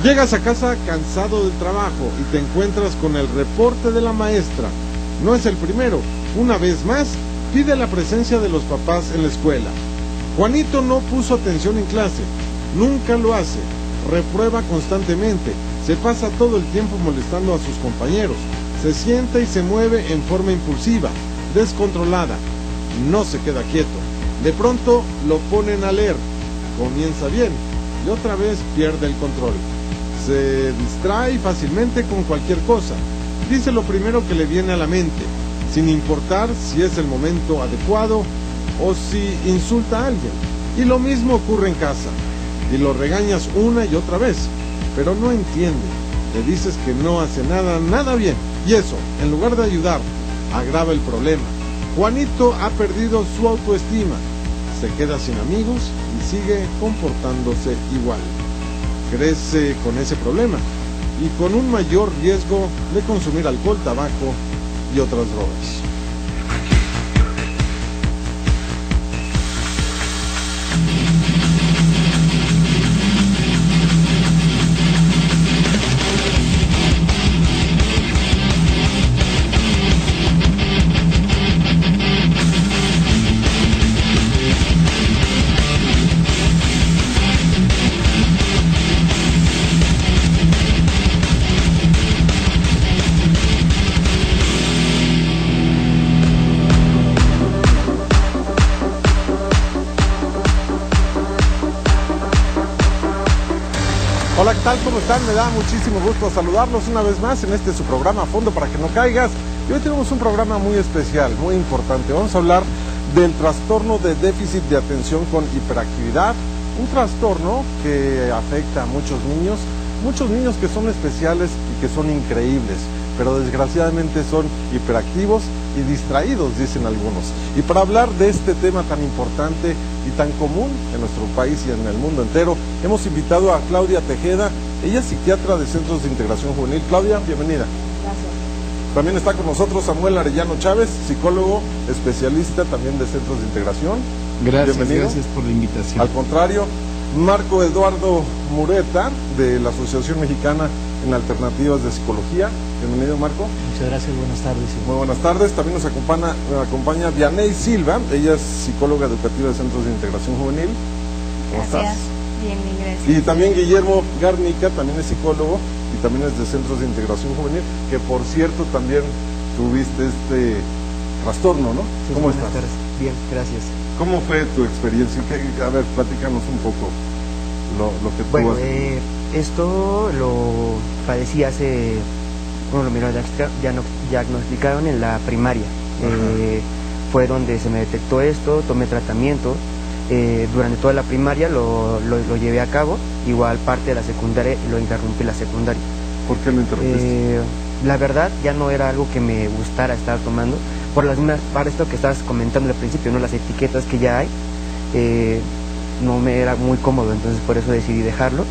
Llegas a casa cansado del trabajo y te encuentras con el reporte de la maestra. No es el primero. Una vez más, pide la presencia de los papás en la escuela. Juanito no puso atención en clase. Nunca lo hace. Reprueba constantemente. Se pasa todo el tiempo molestando a sus compañeros. Se sienta y se mueve en forma impulsiva, descontrolada. No se queda quieto. De pronto lo ponen a leer. Comienza bien y otra vez pierde el control. Se distrae fácilmente con cualquier cosa. Dice lo primero que le viene a la mente, sin importar si es el momento adecuado o si insulta a alguien. Y lo mismo ocurre en casa. Y lo regañas una y otra vez, pero no entiende. Le dices que no hace nada bien. Y eso, en lugar de ayudar, agrava el problema. Juanito ha perdido su autoestima. Se queda sin amigos y sigue comportándose igual. Crece con ese problema y con un mayor riesgo de consumir alcohol, tabaco y otras drogas. Hola, ¿qué tal? ¿Cómo están? Me da muchísimo gusto saludarlos una vez más en su programa Fondo para que no caigas. Y hoy tenemos un programa muy especial, muy importante. Vamos a hablar del trastorno de déficit de atención con hiperactividad, un trastorno que afecta a muchos niños que son especiales y que son increíbles, pero desgraciadamente son hiperactivos y distraídos, dicen algunos. Y para hablar de este tema tan importante y tan común en nuestro país y en el mundo entero, hemos invitado a Claudia Tejeda. Ella es psiquiatra de Centros de Integración Juvenil. Claudia, bienvenida. Gracias. También está con nosotros Samuel Arellano Chávez, psicólogo, especialista también de Centros de Integración. Gracias, bienvenido. Gracias por la invitación. Al contrario, Marco Eduardo Mureta, de la Asociación Mexicana en Alternativas de Psicología. Bienvenido, Marco. Muchas gracias, buenas tardes. Muy buenas tardes. También nos acompaña Vianey Silva. Ella es psicóloga educativa de Centros de Integración Juvenil. ¿Cómo estás? Bien, gracias. Y también Guillermo Garnica, también es psicólogo y también es de Centros de Integración Juvenil, que por cierto también tuviste este trastorno, ¿no? Sí, ¿Cómo buenas estás? tardes. Bien, gracias. ¿Cómo fue tu experiencia? A ver, platícanos un poco lo que tú Bueno, has... esto lo padecí hace... Bueno, me lo diagnosticaron en la primaria. Fue donde se me detectó esto, tomé tratamiento. Durante toda la primaria lo llevé a cabo. Igual parte de la secundaria lo interrumpí la secundaria. ¿Por qué lo interrumpiste? La verdad ya no era algo que me gustara estar tomando. Por las mismas, para esto que estabas comentando al principio, ¿no? Las etiquetas que ya hay, no me era muy cómodo, entonces por eso decidí dejarlo,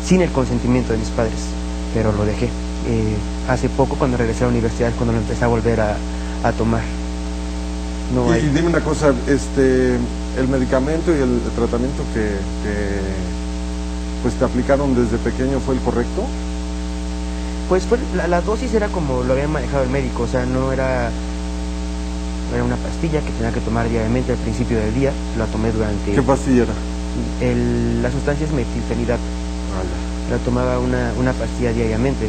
sin el consentimiento de mis padres, pero lo dejé. Hace poco, cuando regresé a la universidad, cuando lo empecé a volver a tomar. No hay... Y dime una cosa, el medicamento y el tratamiento que pues te aplicaron desde pequeño, ¿fue el correcto? Pues la dosis era como lo había manejado el médico, o sea, no era una pastilla que tenía que tomar diariamente al principio del día. La tomé durante... ¿Qué pastilla era? La sustancia es metilfenidato. La tomaba una pastilla diariamente.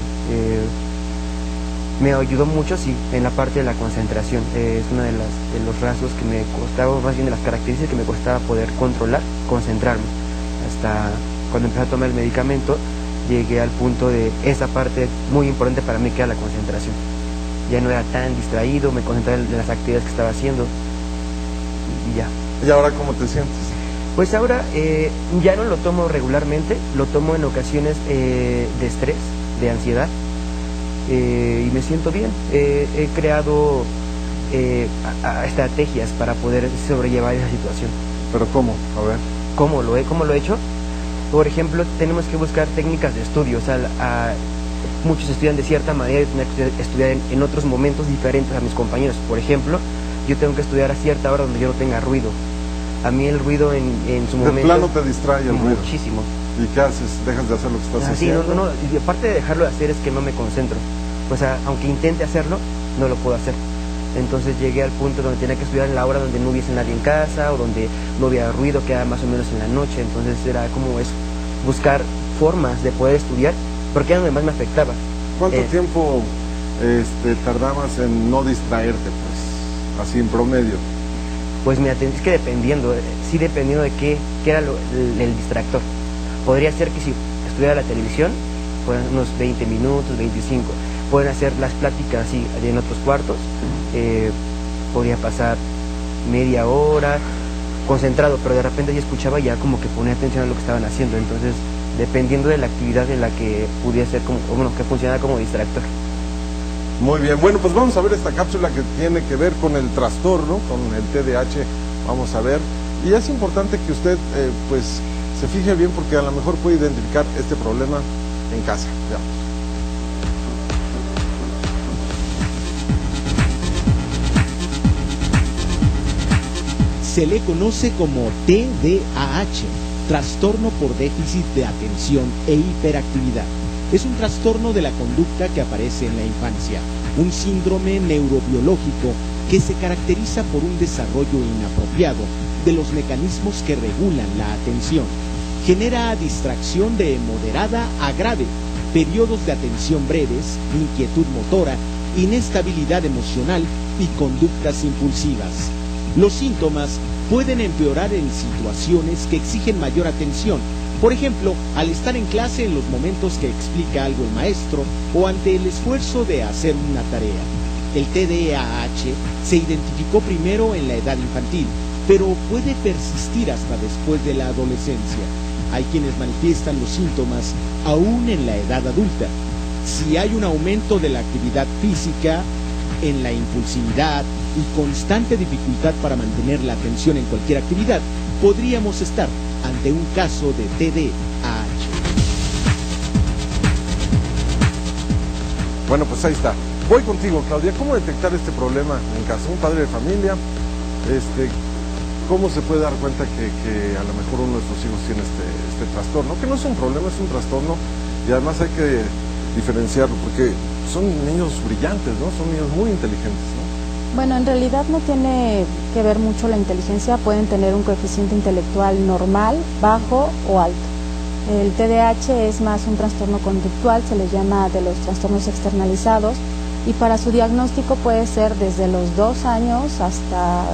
Me ayudó mucho, sí, en la parte de la concentración. Es uno de los rasgos que me costaba, más bien de las características que me costaba poder controlar, concentrarme. Hasta cuando empecé a tomar el medicamento, llegué al punto de esa parte muy importante para mí, que era la concentración. Ya no era tan distraído, me concentraba en las actividades que estaba haciendo y ya. ¿Y ahora cómo te sientes? Pues ahora ya no lo tomo regularmente, lo tomo en ocasiones de estrés, de ansiedad, y me siento bien. He creado estrategias para poder sobrellevar esa situación. ¿Pero cómo? A ver. ¿Cómo lo he hecho? Por ejemplo, tenemos que buscar técnicas de estudio. O sea, muchos estudian de cierta manera y tengo que estudiar en otros momentos diferentes a mis compañeros. Por ejemplo, yo tengo que estudiar a cierta hora donde yo no tenga ruido. A mí el ruido en su momento... De plano te distrae el ruido. Muchísimo. ¿Y qué haces? ¿Dejas de hacer lo que estás haciendo? Sí, no, y aparte de dejarlo de hacer es que no me concentro. O sea, aunque intente hacerlo, no lo puedo hacer. Entonces llegué al punto donde tenía que estudiar en la hora donde no hubiese nadie en casa o donde no había ruido, que era más o menos en la noche. Entonces era como eso, buscar formas de poder estudiar, porque era donde más me afectaba. ¿Cuánto tiempo tardabas en no distraerte, pues, así en promedio? Pues mira, es que dependiendo de qué era el distractor. Podría ser que si estuviera la televisión, fueran unos 20 minutos, 25. Pueden hacer las pláticas así en otros cuartos, podría pasar media hora, concentrado, pero de repente ya escuchaba y ya como que ponía atención a lo que estaban haciendo. Entonces, dependiendo de la actividad en la que pudiera ser, que funcionara como distractor. Muy bien, bueno, pues vamos a ver esta cápsula que tiene que ver con el trastorno, con el TDAH, vamos a ver. Y es importante que usted, pues, se fije bien porque a lo mejor puede identificar este problema en casa. Veamos. Se le conoce como TDAH, trastorno por déficit de atención e hiperactividad. Es un trastorno de la conducta que aparece en la infancia, un síndrome neurobiológico que se caracteriza por un desarrollo inapropiado de los mecanismos que regulan la atención. Genera distracción de moderada a grave, periodos de atención breves, inquietud motora, inestabilidad emocional y conductas impulsivas. Los síntomas pueden empeorar en situaciones que exigen mayor atención, por ejemplo, al estar en clase en los momentos que explica algo el maestro o ante el esfuerzo de hacer una tarea. El TDAH se identificó primero en la edad infantil, pero puede persistir hasta después de la adolescencia. Hay quienes manifiestan los síntomas aún en la edad adulta. Si hay un aumento de la actividad física, en la impulsividad y constante dificultad para mantener la atención en cualquier actividad, podríamos estar ante un caso de TDAH. Bueno, pues ahí está. Voy contigo, Claudia. ¿Cómo detectar este problema en casa? Un padre de familia, ¿cómo se puede dar cuenta que a lo mejor uno de sus hijos tiene este trastorno? Que no es un problema, es un trastorno, y además hay que diferenciarlo, porque son niños brillantes, ¿no? Son niños muy inteligentes, ¿no? Bueno, en realidad no tiene que ver mucho la inteligencia, pueden tener un coeficiente intelectual normal, bajo o alto. El TDAH es más un trastorno conductual, se les llama de los trastornos externalizados, y para su diagnóstico puede ser desde los 2 años hasta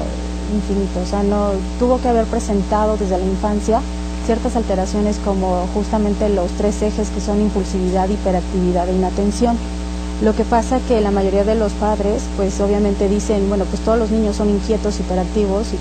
infinito. O sea, no tuvo que haber presentado desde la infancia ciertas alteraciones como justamente los 3 ejes que son impulsividad, hiperactividad e inatención. Lo que pasa que la mayoría de los padres, pues obviamente dicen, bueno, pues todos los niños son inquietos, hiperactivos, y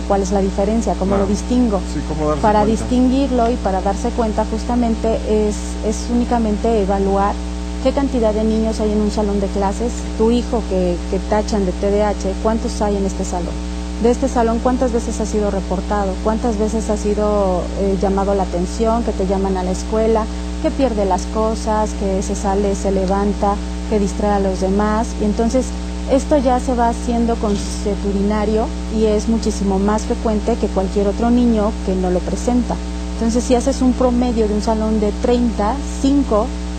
¿cuál es la diferencia? ¿Cómo lo distingo? Sí, ¿cómo darse para cuenta? Distinguirlo y para darse cuenta justamente es únicamente evaluar qué cantidad de niños hay en un salón de clases. Tu hijo que tachan de TDAH, ¿cuántos hay en este salón? De este salón, ¿cuántas veces ha sido reportado? ¿Cuántas veces ha sido llamado la atención, que te llaman a la escuela, que pierde las cosas, que se sale, se levanta, que distrae a los demás? Y entonces esto ya se va haciendo consuetudinario y es muchísimo más frecuente que cualquier otro niño que no lo presenta. Entonces, si haces un promedio de un salón de 30,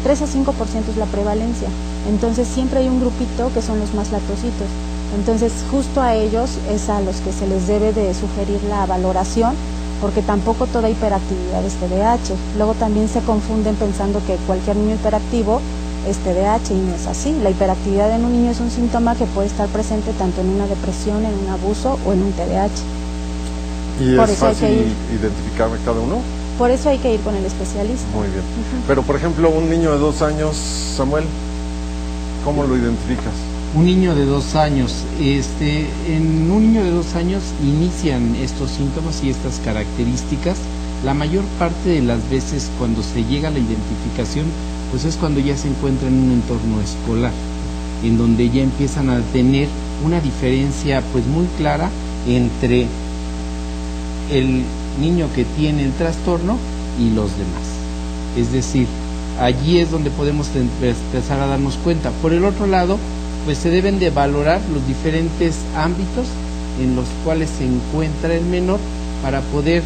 3 a 5% es la prevalencia. Entonces siempre hay un grupito que son los más latositos. Entonces justo a ellos es a los que se les debe de sugerir la valoración, porque tampoco toda hiperactividad es TDAH. Luego también se confunden pensando que cualquier niño hiperactivo es TDAH, y no es así. La hiperactividad en un niño es un síntoma que puede estar presente tanto en una depresión, en un abuso o en un TDAH. ¿Y es fácil identificar a cada uno? Por eso hay que ir con el especialista. Muy bien. Pero por ejemplo, un niño de 2 años, Samuel, ¿cómo lo identificas? Un niño de 2 años, en un niño de 2 años inician estos síntomas y estas características. La mayor parte de las veces cuando se llega a la identificación, pues es cuando ya se encuentra en un entorno escolar, en donde ya empiezan a tener una diferencia pues muy clara entre el niño que tiene el trastorno y los demás. Es decir, allí es donde podemos empezar a darnos cuenta. Por el otro lado, pues se deben de valorar los diferentes ámbitos en los cuales se encuentra el menor para poder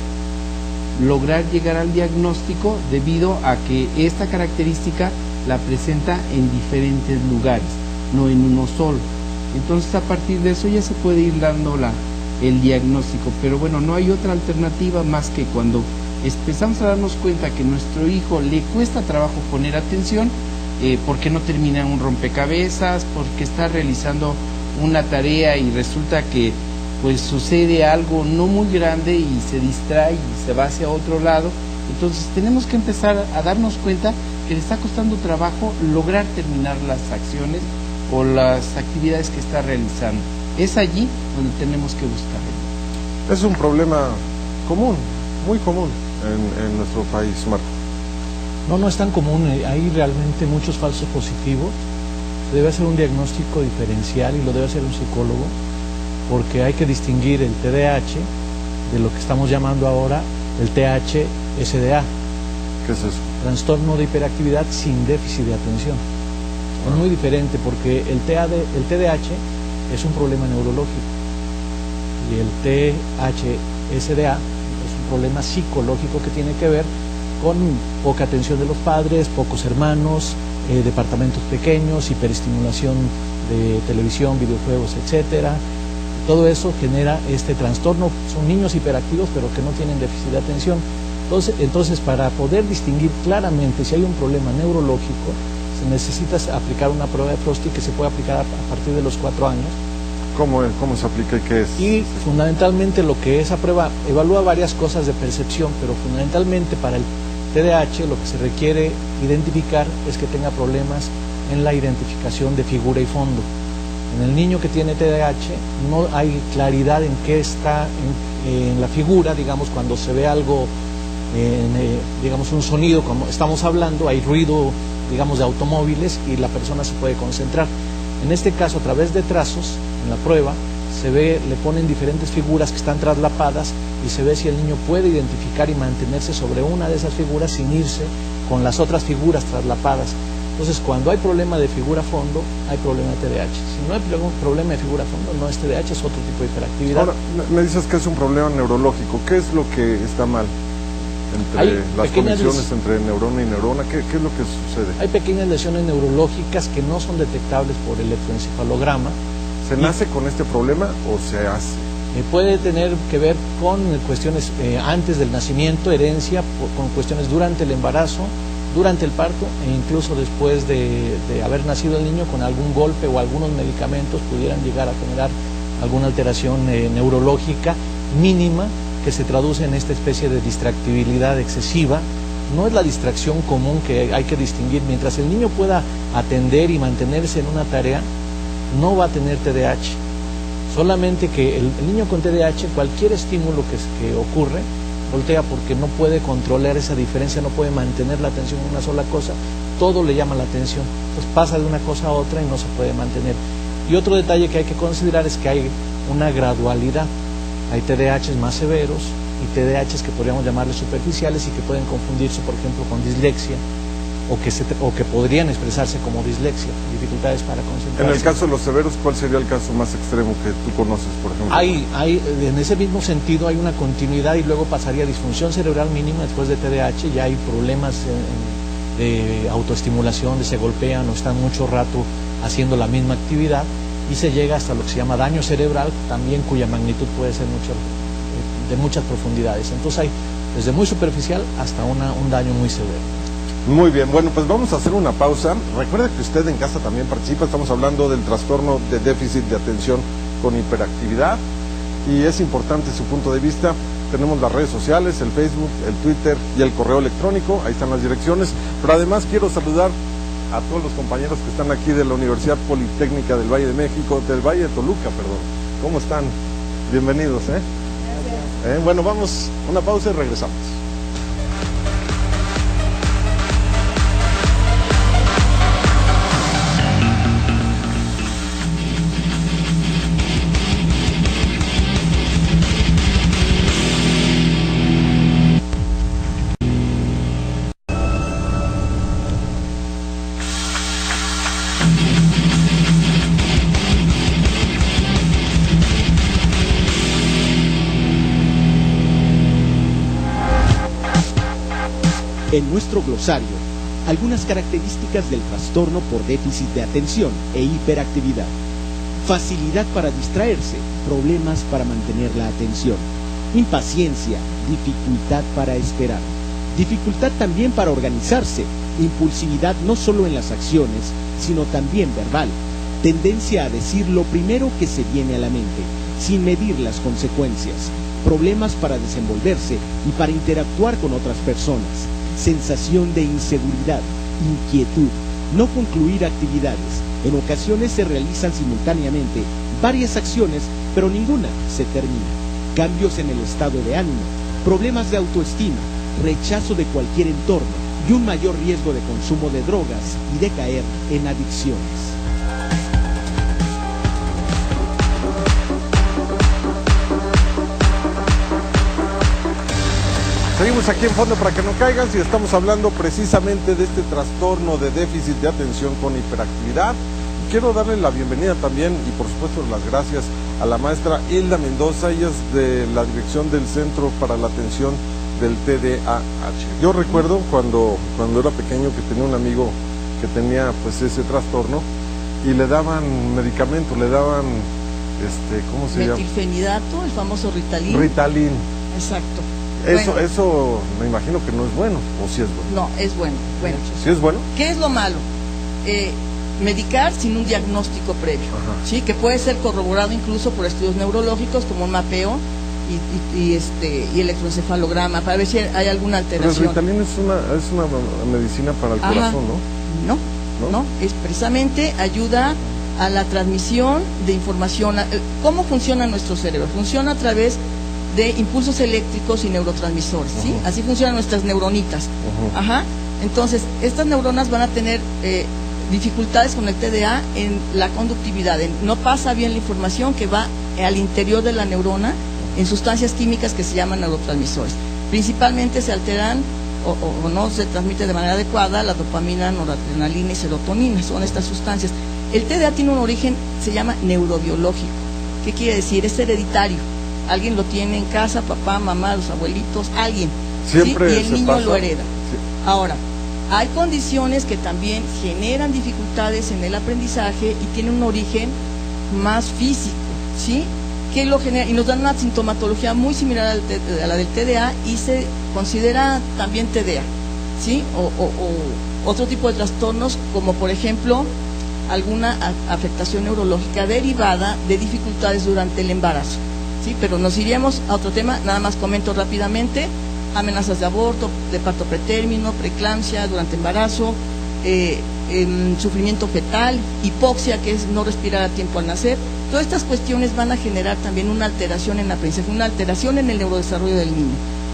lograr llegar al diagnóstico debido a que esta característica la presenta en diferentes lugares, no en uno solo. Entonces a partir de eso ya se puede ir dando el diagnóstico, pero bueno, no hay otra alternativa más que cuando empezamos a darnos cuenta que a nuestro hijo le cuesta trabajo poner atención, porque no termina un rompecabezas, porque está realizando una tarea y resulta que pues sucede algo no muy grande y se distrae y se va hacia otro lado. Entonces tenemos que empezar a darnos cuenta que le está costando trabajo lograr terminar las acciones o las actividades que está realizando. Es allí donde tenemos que buscar ayuda. Es un problema común, muy común en nuestro país, Marco. No es tan común, hay realmente muchos falsos positivos. Se debe hacer un diagnóstico diferencial y lo debe hacer un psicólogo, porque hay que distinguir el TDAH de lo que estamos llamando ahora el TH-SDA. ¿Qué es eso? Trastorno de hiperactividad sin déficit de atención. Es muy diferente porque el TDAH es un problema neurológico y el TH-SDA es un problema psicológico que tiene que ver con poca atención de los padres, pocos hermanos, departamentos pequeños, hiperestimulación de televisión, videojuegos, etcétera. Todo eso genera este trastorno. Son niños hiperactivos pero que no tienen déficit de atención. Entonces, para poder distinguir claramente si hay un problema neurológico, se necesita aplicar una prueba de Prosty que se puede aplicar a partir de los 4 años. ¿Cómo se aplica y qué es? Y fundamentalmente lo que esa prueba evalúa varias cosas de percepción, pero fundamentalmente para el TDAH lo que se requiere identificar es que tenga problemas en la identificación de figura y fondo. En el niño que tiene TDAH no hay claridad en qué está en la figura, digamos, cuando se ve algo, digamos un sonido, como estamos hablando, hay ruido, digamos, de automóviles y la persona se puede concentrar. En este caso, a través de trazos, en la prueba, se ve, le ponen diferentes figuras que están traslapadas y se ve si el niño puede identificar y mantenerse sobre una de esas figuras sin irse con las otras figuras traslapadas. Entonces, cuando hay problema de figura-fondo, hay problema de TDAH. Si no hay problema de figura-fondo, no es TDAH, es otro tipo de hiperactividad. Ahora, me dices que es un problema neurológico. ¿Qué es lo que está mal entre las conexiones entre neurona y neurona? ¿Qué es lo que sucede? Hay pequeñas lesiones neurológicas que no son detectables por electroencefalograma. ¿Se nace con este problema o se hace? Puede tener que ver con cuestiones antes del nacimiento, herencia, con cuestiones durante el embarazo, durante el parto e incluso después de haber nacido el niño, con algún golpe o algunos medicamentos pudieran llegar a generar alguna alteración neurológica mínima que se traduce en esta especie de distractibilidad excesiva. No es la distracción común que hay que distinguir. Mientras el niño pueda atender y mantenerse en una tarea, no va a tener TDAH. Solamente que el niño con TDAH, cualquier estímulo que ocurre, voltea porque no puede controlar esa diferencia, no puede mantener la atención en una sola cosa, todo le llama la atención, entonces pasa de una cosa a otra y no se puede mantener. Y otro detalle que hay que considerar es que hay una gradualidad. Hay TDAHs más severos y TDAHs que podríamos llamarles superficiales y que pueden confundirse, por ejemplo, con dislexia o que podrían expresarse como dislexia, dificultades para concentrarse. En el caso de los severos, ¿cuál sería el caso más extremo que tú conoces, por ejemplo? En ese mismo sentido hay una continuidad y luego pasaría a disfunción cerebral mínima después de TDAH. Ya hay problemas de autoestimulación, se golpean o están mucho rato haciendo la misma actividad y se llega hasta lo que se llama daño cerebral, también cuya magnitud puede ser de muchas profundidades. Entonces hay desde muy superficial hasta un daño muy severo. Muy bien, bueno, pues vamos a hacer una pausa. Recuerde que usted en casa también participa. Estamos hablando del trastorno de déficit de atención con hiperactividad y es importante su punto de vista. Tenemos las redes sociales, el Facebook, el Twitter y el correo electrónico. Ahí están las direcciones. Pero además quiero saludar a todos los compañeros que están aquí de la Universidad Politécnica del Valle de México, del Valle de Toluca, perdón. ¿Cómo están? Bienvenidos, ¿eh? Gracias. Bueno, vamos a una pausa y regresamos. En nuestro glosario, algunas características del trastorno por déficit de atención e hiperactividad. Facilidad para distraerse, problemas para mantener la atención. Impaciencia, dificultad para esperar. Dificultad también para organizarse, impulsividad no solo en las acciones, sino también verbal. Tendencia a decir lo primero que se viene a la mente, sin medir las consecuencias. Problemas para desenvolverse y para interactuar con otras personas. Sensación de inseguridad, inquietud, no concluir actividades. En ocasiones se realizan simultáneamente varias acciones, pero ninguna se termina. Cambios en el estado de ánimo, problemas de autoestima, rechazo de cualquier entorno y un mayor riesgo de consumo de drogas y de caer en adicciones. Seguimos aquí en Fondo para que no caigan, si estamos hablando precisamente de este trastorno de déficit de atención con hiperactividad. Quiero darle la bienvenida también y por supuesto las gracias a la maestra Hilda Mendoza. Ella es de la dirección del Centro para la Atención del TDAH. Yo recuerdo cuando era pequeño que tenía un amigo que tenía pues ese trastorno y le daban medicamentos, le daban, ¿cómo se llama? Metilfenidato, el famoso Ritalin. Ritalin. Exacto. Eso me imagino que no es bueno, o sí es bueno. No, es bueno. Bueno. ¿Sí es bueno? ¿Qué es lo malo? Medicar sin un diagnóstico previo, ¿sí? Que puede ser corroborado incluso por estudios neurológicos como un mapeo y electroencefalograma para ver si hay alguna alteración. Pero el Ritalin es una medicina para el corazón, ¿no? No, es precisamente ayuda a la transmisión de información. ¿Cómo funciona nuestro cerebro? Funciona a través de impulsos eléctricos y neurotransmisores, ¿sí? Así funcionan nuestras neuronitas. Entonces, estas neuronas van a tener dificultades con el TDA en la conductividad, no pasa bien la información que va al interior de la neurona en sustancias químicas que se llaman neurotransmisores. Principalmente se alteran o no se transmite de manera adecuada la dopamina, noradrenalina y serotonina, son estas sustancias. El TDA tiene un origen, se llama neurobiológico. ¿Qué quiere decir? Es hereditario. Alguien lo tiene en casa, papá, mamá, los abuelitos, alguien. Siempre ¿sí? Y el niño pasa. lo hereda. Sí. Ahora, hay condiciones que también generan dificultades en el aprendizaje y tienen un origen más físico, ¿sí? Que lo genera y nos dan una sintomatología muy similar a la del TDA y se considera también TDA, ¿sí? O otro tipo de trastornos como por ejemplo alguna afectación neurológica derivada de dificultades durante el embarazo, ¿sí? Pero nos iríamos a otro tema, nada más comento rápidamente: amenazas de aborto, de parto pretérmino, preeclampsia durante embarazo, sufrimiento fetal, hipoxia, que es no respirar a tiempo al nacer. Todas estas cuestiones van a generar también una alteración en la aprendizaje, una alteración en el neurodesarrollo del niño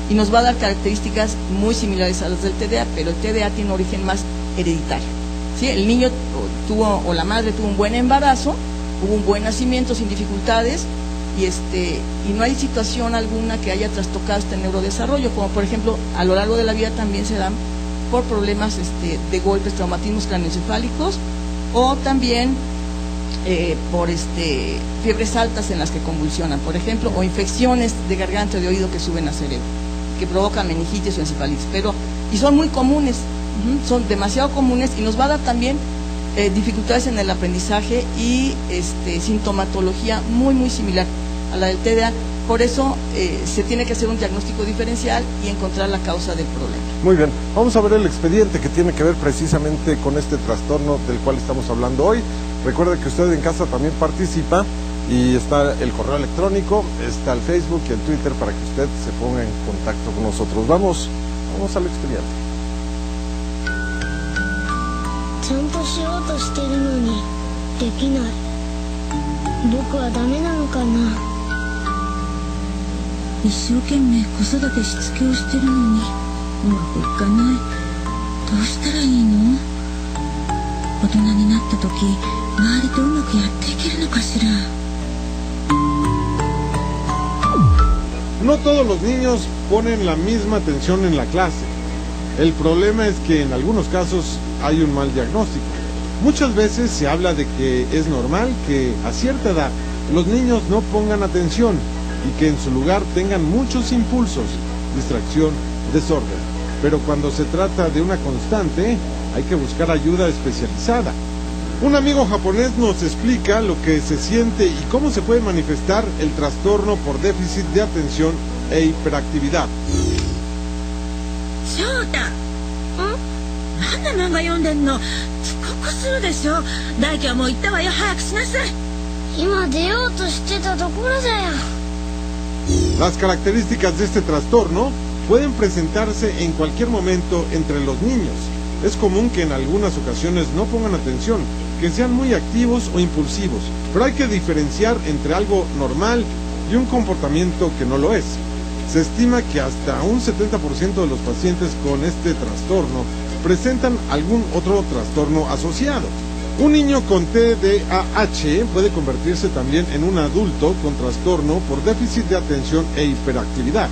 y nos va a dar características muy similares a las del TDA, pero el TDA tiene un origen más hereditario, ¿sí? El niño tuvo, o la madre tuvo un buen embarazo, hubo un buen nacimiento sin dificultades y no hay situación alguna que haya trastocado este neurodesarrollo, como por ejemplo a lo largo de la vida también se dan por problemas de golpes, traumatismos craneoencefálicos o también por fiebres altas en las que convulsionan, por ejemplo, o infecciones de garganta o de oído que suben al cerebro, que provocan meningitis o encefalitis, y son muy comunes, son demasiado comunes y nos va a dar también dificultades en el aprendizaje y sintomatología muy muy similar a la del TDA. Por eso se tiene que hacer un diagnóstico diferencial y encontrar la causa del problema. Muy bien, vamos a ver el expediente que tiene que ver precisamente con este trastorno del cual estamos hablando hoy. Recuerde que usted en casa también participa y está el correo electrónico, está el Facebook y el Twitter para que usted se ponga en contacto con nosotros. Vamos al expediente. ちゃんとしようとしてるのにできない。僕はダメなのかな。一生懸命子育てしつけをしてるのにうまくいかない。どうしたらいいの？大人になった時周りとうまくやっていけるのかしら。 No todos los niños ponen la misma atención en la clase. El problema es que en algunos casos hay un mal diagnóstico. Muchas veces se habla de que es normal que a cierta edad los niños no pongan atención y que en su lugar tengan muchos impulsos, distracción, desorden. pero cuando se trata de una constante, hay que buscar ayuda especializada. Un amigo japonés nos explica lo que se siente y cómo se puede manifestar el trastorno por déficit de atención e hiperactividad. Shota, なんで漫画読んでんの？遅刻するでしょ。大輝はもう行ったわよ。早くしなさい。今出ようとしてたところだよ。Las características de este trastorno pueden presentarse en cualquier momento entre los niños. Es común que en algunas ocasiones no pongan atención, que sean muy activos o impulsivos, pero hay que diferenciar entre algo normal y un comportamiento que no lo es. Se estima que hasta un 70% de los pacientes con este trastorno presentan algún otro trastorno asociado. Un niño con TDAH puede convertirse también en un adulto con trastorno por déficit de atención e hiperactividad.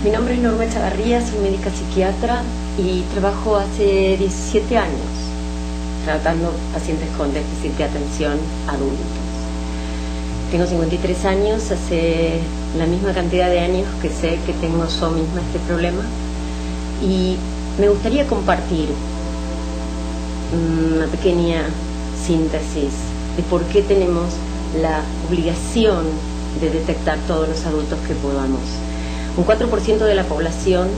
Mi nombre es Norma Chavarría, soy médica psiquiatra y trabajo hace 17 años tratando pacientes con déficit de atención adultos. Tengo 53 años, hace la misma cantidad de años que sé que tengo yo misma este problema y me gustaría compartir una pequeña síntesis de por qué tenemos la obligación de detectar todos los adultos que podamos. Un 4% de la población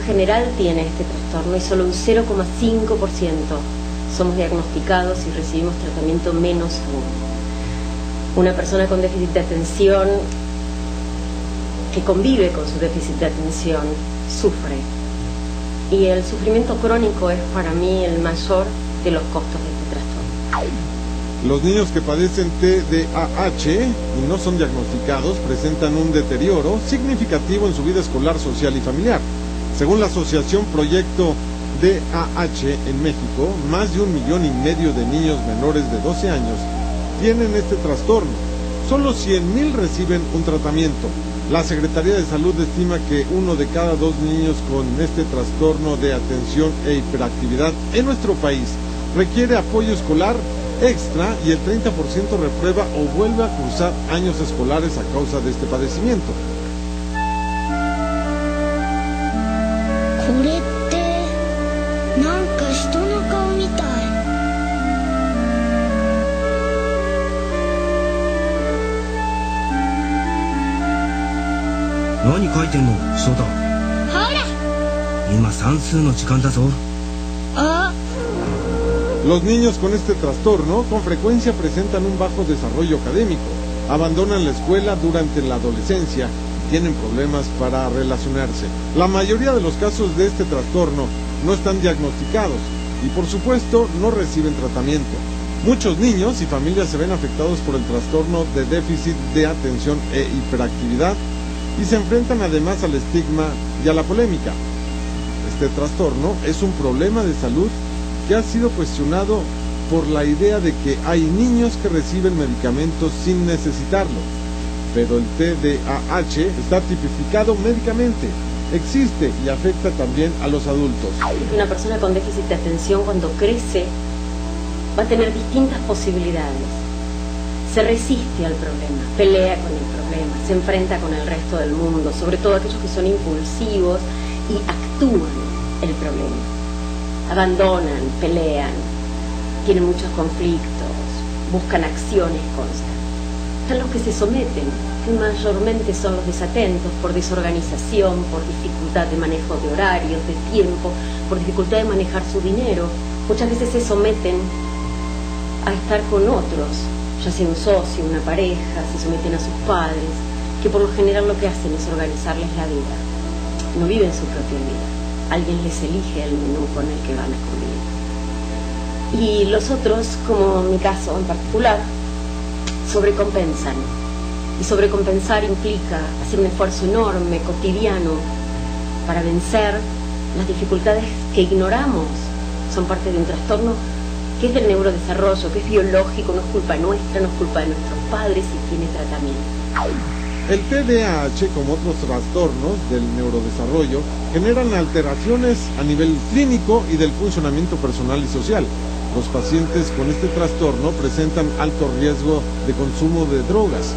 general tiene este trastorno y solo un 0,5% somos diagnosticados y recibimos tratamiento, menos aún. Una persona con déficit de atención que convive con su déficit de atención sufre, y el sufrimiento crónico es para mí el mayor de los costos de este trastorno. Los niños que padecen TDAH y no son diagnosticados presentan un deterioro significativo en su vida escolar, social y familiar. Según la asociación Proyecto DAH en México, más de 1,5 millones de niños menores de 12 años tienen este trastorno. Solo 100,000 reciben un tratamiento. La Secretaría de Salud estima que 1 de cada 2 niños con este trastorno de atención e hiperactividad en nuestro país requiere apoyo escolar extra y el 30% reprueba o vuelve a cursar años escolares a causa de este padecimiento. これってなんか人の顔みたい。何書いてんの、翔太。ほら。今算数の時間だぞ。あ。Los niños con este trastorno con frecuencia presentan un bajo desarrollo académico, abandonan la escuela durante la adolescencia y tienen problemas para relacionarse. La mayoría de los casos de este trastorno no están diagnosticados y por supuesto no reciben tratamiento. Muchos niños y familias se ven afectados por el trastorno de déficit de atención e hiperactividad y se enfrentan además al estigma y a la polémica. Este trastorno es un problema de salud que ha sido cuestionado por la idea de que hay niños que reciben medicamentos sin necesitarlo, pero el TDAH está tipificado médicamente, existe y afecta también a los adultos. Una persona con déficit de atención cuando crece va a tener distintas posibilidades. Se resiste al problema, pelea con el problema, se enfrenta con el resto del mundo, sobre todo aquellos que son impulsivos y actúan el problema. Abandonan, pelean, tienen muchos conflictos, buscan acciones constantes. Están los que se someten, que mayormente son los desatentos por desorganización, por dificultad de manejo de horarios, de tiempo, por dificultad de manejar su dinero. Muchas veces se someten a estar con otros, ya sea un socio, una pareja, se someten a sus padres, que por lo general lo que hacen es organizarles la vida. No viven su propia vida. Alguien les elige el menú con el que van a convivir. Y los otros, como mi caso en particular, sobrecompensan. Y sobrecompensar implica hacer un esfuerzo enorme, cotidiano, para vencer las dificultades que ignoramos. Son parte de un trastorno que es del neurodesarrollo, que es biológico, no es culpa nuestra, no es culpa de nuestros padres y tiene tratamiento. El TDAH, como otros trastornos del neurodesarrollo, generan alteraciones a nivel clínico y del funcionamiento personal y social. Los pacientes con este trastorno presentan alto riesgo de consumo de drogas.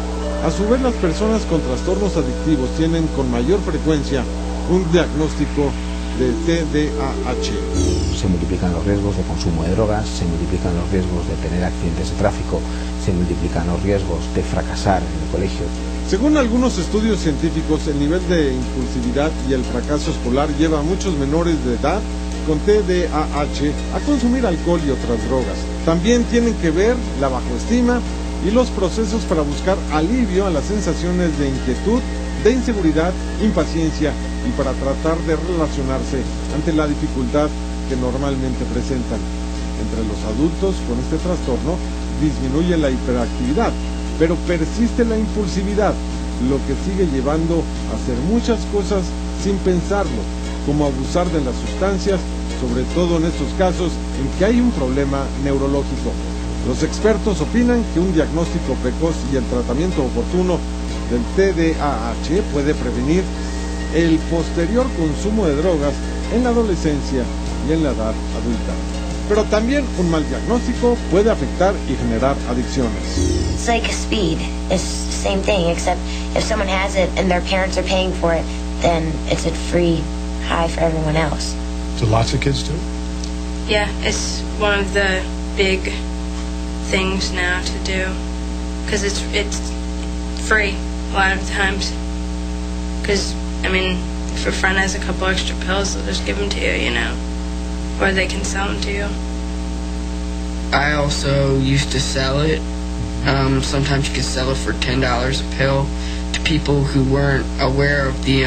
A su vez, las personas con trastornos adictivos tienen con mayor frecuencia un diagnóstico de TDAH. Se multiplican los riesgos de consumo de drogas, se multiplican los riesgos de tener accidentes de tráfico, se multiplican los riesgos de fracasar en el colegio. Según algunos estudios científicos, el nivel de impulsividad y el fracaso escolar lleva a muchos menores de edad con TDAH a consumir alcohol y otras drogas. También tienen que ver la bajoestima y los procesos para buscar alivio a las sensaciones de inquietud, de inseguridad, impaciencia y para tratar de relacionarse ante la dificultad que normalmente presentan. Entre los adultos con este trastorno disminuye la hiperactividad, pero persiste la impulsividad, lo que sigue llevando a hacer muchas cosas sin pensarlo, como abusar de las sustancias, sobre todo en estos casos en que hay un problema neurológico. Los expertos opinan que un diagnóstico precoz y el tratamiento oportuno del TDAH puede prevenir el posterior consumo de drogas en la adolescencia y en la edad adulta. Pero también un mal diagnóstico puede afectar y generar adicciones. It's like a speed. It's the same thing, except if someone has it and their parents are paying for it, then it's a free high for everyone else. Do lots of kids do? Yeah, it's one of the big things now to do, because it's free a lot of times. Because, I mean, if a friend has a couple extra pills, they'll just give them to you, you know, or they can sell them to you. I also used to sell it. Sometimes you could sell it for $10 a pill to people who weren't aware of the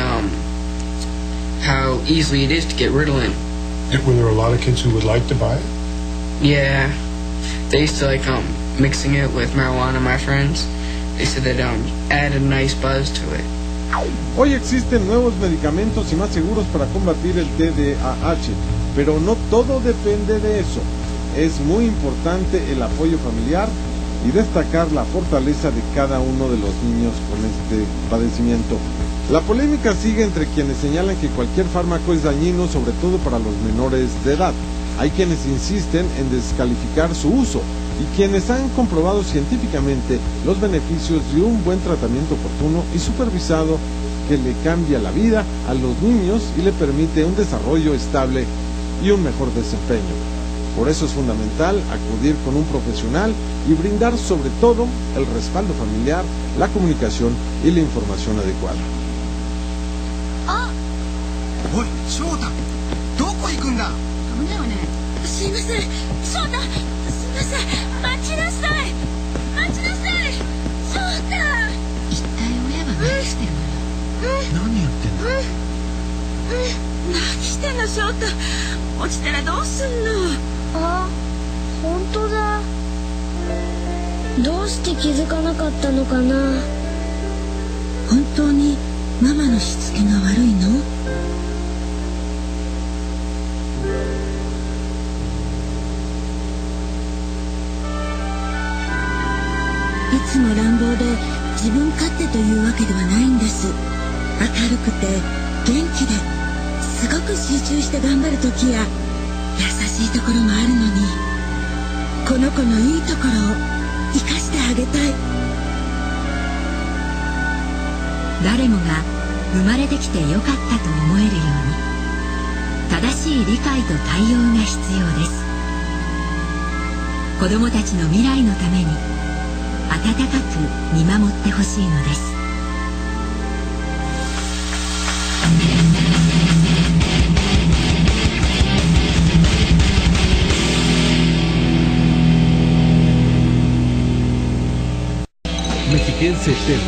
how easily it is to get Ritalin. Were there a lot of kids who would like to buy it? Yeah, they used to like mixing it with marijuana. My friends, they said that added a nice buzz to it. Hoy existen nuevos medicamentos y más seguros para combatir el TDAH, pero no todo depende de eso. Es muy importante el apoyo familiar y destacar la fortaleza de cada uno de los niños con este padecimiento. La polémica sigue entre quienes señalan que cualquier fármaco es dañino, sobre todo para los menores de edad. Hay quienes insisten en descalificar su uso y quienes han comprobado científicamente los beneficios de un buen tratamiento oportuno y supervisado que le cambia la vida a los niños y le permite un desarrollo estable y un mejor desempeño. Por eso es fundamental acudir con un profesional y brindar sobre todo el respaldo familiar, la comunicación y la información adecuada. おい、翔太、どこ行くんだ。危ないわね。すいません、翔太、すいません、待ちなさい。待ちなさい、翔太。一体親は何してるのよ。何やってんだ。何してんの、翔太。落ちたらどうすんの。あ、本当だ。どうして気づかなかったのかな。本当にママのしつけが悪いの？いつも乱暴で自分勝手というわけではないんです。明るくて元気ですごく集中して頑張る時や優しいところもあるのに、この子のいいところを生かしてあげたい。誰もが生まれてきてよかったと思えるように、正しい理解と対応が必要です。子どもたちの未来のために温かく見守ってほしいのです。Mexiquense TV.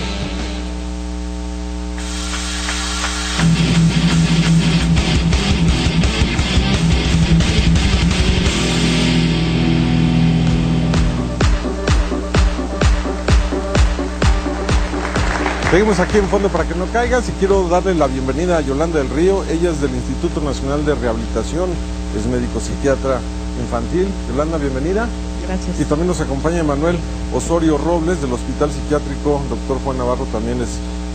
Seguimos aquí en Fondo para que no caigas y quiero darle la bienvenida a Yolanda del Río. Ella es del Instituto Nacional de Rehabilitación, es médico psiquiatra infantil. Yolanda, bienvenida. Gracias. Y también nos acompaña Manuel Osorio Robles del Hospital Psiquiátrico Dr. Juan Navarro, también es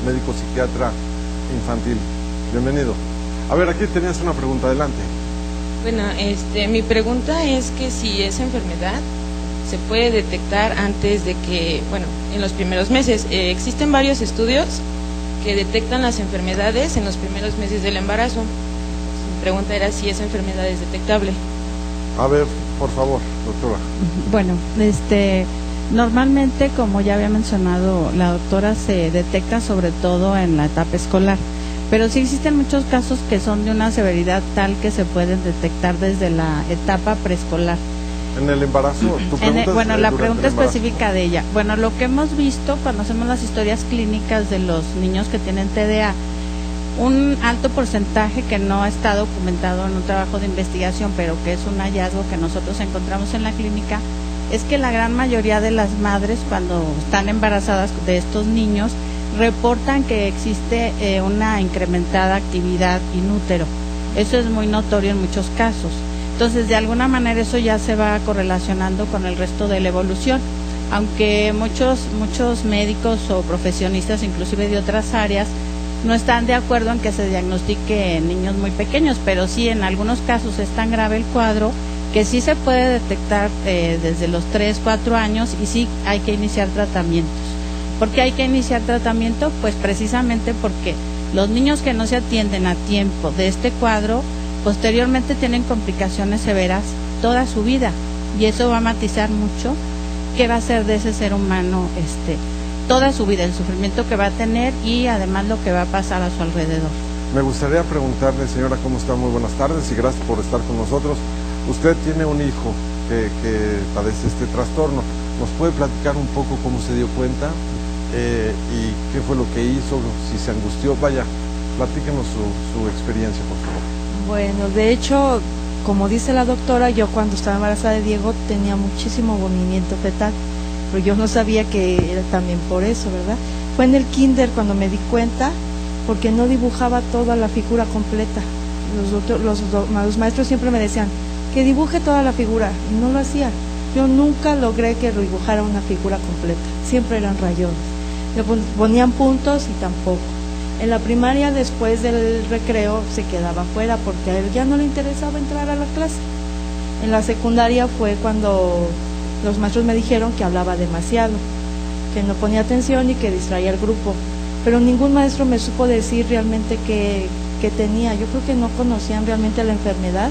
médico psiquiatra infantil. Bienvenido. A ver, aquí tenías una pregunta, adelante. Bueno, mi pregunta es que si esa enfermedad se puede detectar antes de que, bueno, en los primeros meses. Existen varios estudios que detectan las enfermedades en los primeros meses del embarazo. Mi pregunta era si esa enfermedad es detectable. A ver, por favor, doctora. Bueno, normalmente, como ya había mencionado la doctora, se detecta sobre todo en la etapa escolar, pero sí existen muchos casos que son de una severidad tal que se pueden detectar desde la etapa preescolar. ¿En el embarazo? Bueno, la pregunta específica de ella. Bueno, lo que hemos visto cuando hacemos las historias clínicas de los niños que tienen TDA, un alto porcentaje que no está documentado en un trabajo de investigación, pero que es un hallazgo que nosotros encontramos en la clínica, es que la gran mayoría de las madres, cuando están embarazadas de estos niños, reportan que existe una incrementada actividad in útero. Eso es muy notorio en muchos casos. Entonces, de alguna manera eso ya se va correlacionando con el resto de la evolución, aunque muchos médicos o profesionistas, inclusive de otras áreas, no están de acuerdo en que se diagnostique en niños muy pequeños, pero sí en algunos casos es tan grave el cuadro que sí se puede detectar desde los 3, 4 años y sí hay que iniciar tratamientos. ¿Por qué hay que iniciar tratamiento? Pues precisamente porque los niños que no se atienden a tiempo de este cuadro posteriormente tienen complicaciones severas toda su vida y eso va a matizar mucho qué va a ser de ese ser humano toda su vida, el sufrimiento que va a tener y además lo que va a pasar a su alrededor. Me gustaría preguntarle, señora, ¿cómo está? Muy buenas tardes y gracias por estar con nosotros. Usted tiene un hijo que padece este trastorno. ¿Nos puede platicar un poco cómo se dio cuenta y qué fue lo que hizo, si se angustió? Vaya, platíquenos su experiencia, por favor. Bueno, de hecho, como dice la doctora, yo cuando estaba embarazada de Diego tenía muchísimo movimiento fetal, pero yo no sabía que era también por eso, ¿verdad? Fue en el kinder cuando me di cuenta, porque no dibujaba toda la figura completa. Los maestros siempre me decían que dibuje toda la figura, y no lo hacía. Yo nunca logré que dibujara una figura completa, siempre eran rayones. Le ponían puntos y tampoco. En la primaria, después del recreo, se quedaba fuera porque a él ya no le interesaba entrar a la clase. En la secundaria fue cuando los maestros me dijeron que hablaba demasiado, que no ponía atención y que distraía al grupo. Pero ningún maestro me supo decir realmente qué tenía. Yo creo que no conocían realmente la enfermedad,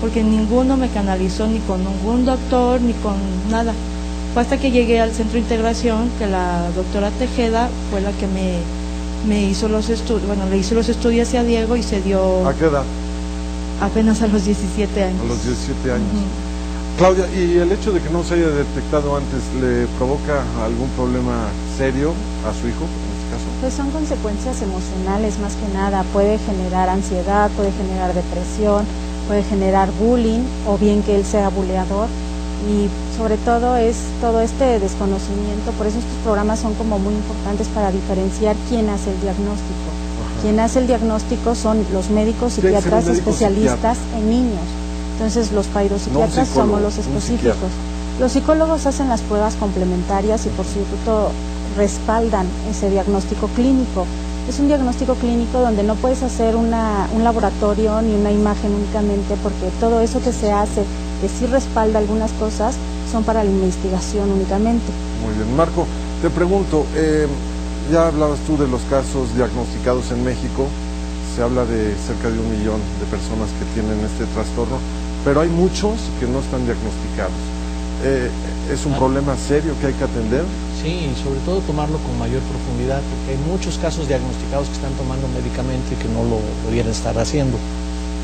porque ninguno me canalizó ni con ningún doctor ni con nada. Fue hasta que llegué al centro de integración que la doctora Tejeda fue la que me hizo los estudios, bueno, le hizo los estudios a Diego y se dio... ¿A qué edad? Apenas a los 17 años. A los 17 años. Claudia, ¿y el hecho de que no se haya detectado antes le provoca algún problema serio a su hijo, en este caso? Pues son consecuencias emocionales más que nada. Puede generar ansiedad, puede generar depresión, puede generar bullying o bien que él sea buleador. Y sobre todo es todo este desconocimiento, por eso estos programas son como muy importantes para diferenciar quién hace el diagnóstico. Quien hace el diagnóstico son los médicos psiquiatras especialistas en niños. Entonces los psiquiatras somos los específicos. Los psicólogos hacen las pruebas complementarias y por cierto respaldan ese diagnóstico clínico. Es un diagnóstico clínico donde no puedes hacer un laboratorio ni una imagen únicamente, porque todo eso que se hace, que sí respalda algunas cosas, son para la investigación únicamente. Muy bien. Marco, te pregunto, ya hablabas tú de los casos diagnosticados en México, se habla de cerca de 1 millón de personas que tienen este trastorno, pero hay muchos que no están diagnosticados. ¿Es un problema serio que hay que atender? Sí, y sobre todo tomarlo con mayor profundidad, porque hay muchos casos diagnosticados que están tomando medicamento y que no lo deberían estar haciendo.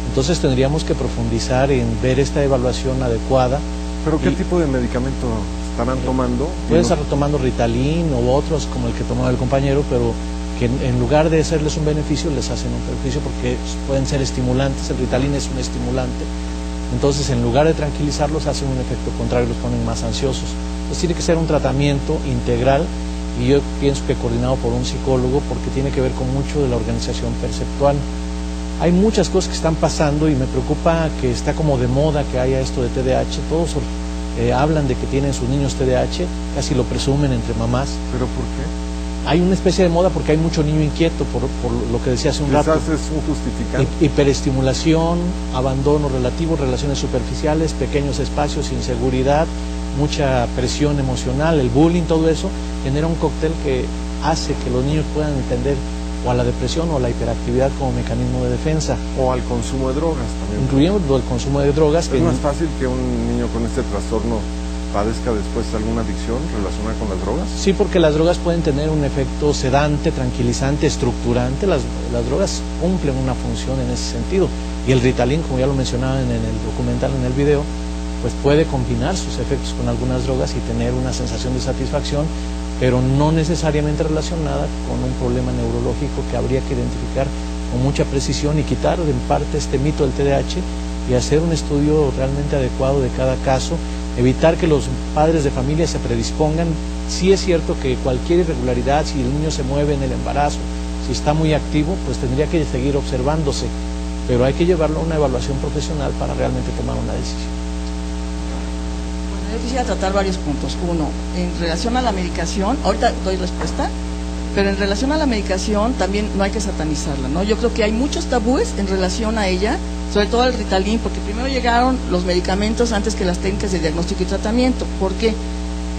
Entonces tendríamos que profundizar en ver esta evaluación adecuada. ¿Pero qué tipo de medicamento estarán tomando? Pueden estar tomando Ritalin u otros como el que tomaba el compañero, pero que en lugar de hacerles un beneficio, les hacen un perjuicio porque pueden ser estimulantes. El Ritalin es un estimulante. Entonces, en lugar de tranquilizarlos, hacen un efecto contrario, los ponen más ansiosos. Entonces, tiene que ser un tratamiento integral y yo pienso que coordinado por un psicólogo, porque tiene que ver con mucho de la organización perceptual. Hay muchas cosas que están pasando y me preocupa que está como de moda que haya esto de TDAH. Todos hablan de que tienen sus niños TDAH, casi lo presumen entre mamás. ¿Pero por qué? Hay una especie de moda porque hay mucho niño inquieto, por lo que decía hace un rato. Quizás es un justificante. Hiperestimulación, abandono relativo, relaciones superficiales, pequeños espacios, inseguridad, mucha presión emocional, el bullying, todo eso genera un cóctel que hace que los niños puedan entender o a la depresión o a la hiperactividad como mecanismo de defensa. O al consumo de drogas también. Incluyendo el consumo de drogas. ¿Es más fácil que un niño con este trastorno padezca después alguna adicción relacionada con las drogas? Sí, porque las drogas pueden tener un efecto sedante, tranquilizante, estructurante. Las drogas cumplen una función en ese sentido. Y el Ritalin, como ya lo mencionaban en el documental, en el video, pues puede combinar sus efectos con algunas drogas y tener una sensación de satisfacción, pero no necesariamente relacionada con un problema neurológico que habría que identificar con mucha precisión y quitar en parte este mito del TDAH y hacer un estudio realmente adecuado de cada caso, evitar que los padres de familia se predispongan. Sí es cierto que cualquier irregularidad, si el niño se mueve en el embarazo, si está muy activo, pues tendría que seguir observándose, pero hay que llevarlo a una evaluación profesional para realmente tomar una decisión. Yo quisiera tratar varios puntos. Uno, en relación a la medicación, ahorita doy respuesta, pero en relación a la medicación también no hay que satanizarla, ¿no? Yo creo que hay muchos tabúes en relación a ella, sobre todo al Ritalin, porque primero llegaron los medicamentos antes que las técnicas de diagnóstico y tratamiento, porque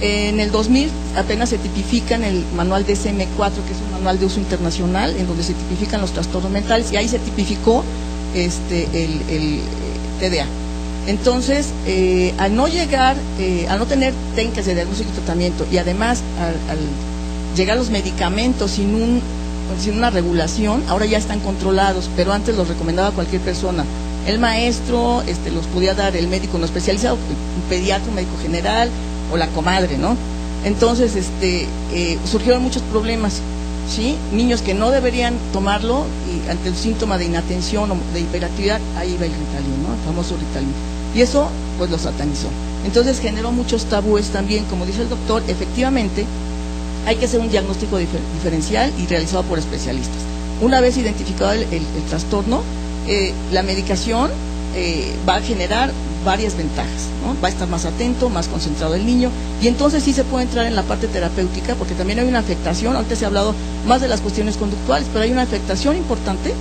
en el 2000 apenas se tipifica en el manual DSM-4, que es un manual de uso internacional, en donde se tipifican los trastornos mentales, y ahí se tipificó el TDA. Entonces, al no llegar, al no tener técnicas de diagnóstico y tratamiento, y además al llegar los medicamentos sin una regulación, ahora ya están controlados, pero antes los recomendaba cualquier persona. El maestro los podía dar el médico no especializado, un pediatra, un médico general, o la comadre, ¿no? Entonces, surgieron muchos problemas, ¿sí? Niños que no deberían tomarlo, y ante el síntoma de inatención o de hiperactividad, ahí va el Ritalin, ¿no? El famoso Ritalin. Y eso, pues, lo satanizó. Entonces, generó muchos tabúes también, como dice el doctor, efectivamente, hay que hacer un diagnóstico diferencial y realizado por especialistas. Una vez identificado el trastorno, la medicación va a generar varias ventajas, ¿no? Va a estar más atento, más concentrado el niño, y entonces sí se puede entrar en la parte terapéutica, porque también hay una afectación. Ahorita se ha hablado más de las cuestiones conductuales, pero hay una afectación importante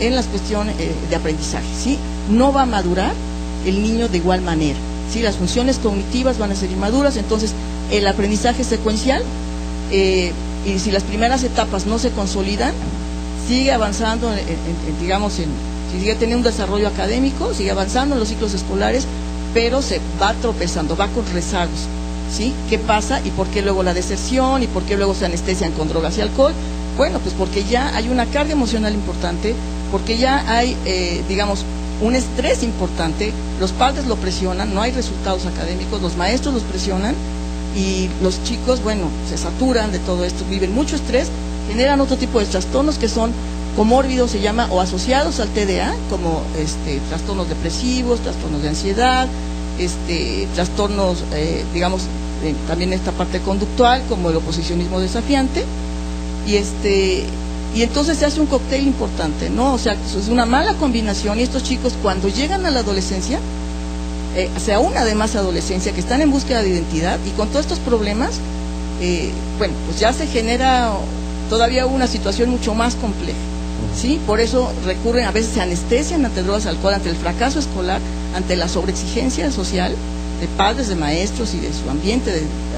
en las cuestiones de aprendizaje, ¿sí? No va a madurar el niño de igual manera, ¿sí? Las funciones cognitivas van a ser inmaduras, entonces el aprendizaje secuencial, y si las primeras etapas no se consolidan, sigue avanzando, sigue teniendo un desarrollo académico, sigue avanzando en los ciclos escolares, pero se va tropezando, va con rezagos, ¿sí? ¿Qué pasa? ¿Y por qué luego la deserción? ¿Y por qué luego se anestesian con drogas y alcohol? Bueno, pues porque ya hay una carga emocional importante, porque ya hay, un estrés importante, los padres lo presionan, no hay resultados académicos, los maestros los presionan, y los chicos, bueno, se saturan de todo esto, viven mucho estrés, generan otro tipo de trastornos que son comórbidos, se llama, o asociados al TDA, como trastornos depresivos, trastornos de ansiedad, trastornos, también esta parte conductual, como el oposicionismo desafiante, y entonces se hace un cóctel importante, ¿no? O sea, es una mala combinación, y estos chicos cuando llegan a la adolescencia, aún además adolescencia, que están en búsqueda de identidad, y con todos estos problemas, pues ya se genera todavía una situación mucho más compleja, ¿sí? Por eso recurren, a veces se anestesian ante drogas, alcohol, ante el fracaso escolar, ante la sobreexigencia social de padres, de maestros y de su ambiente,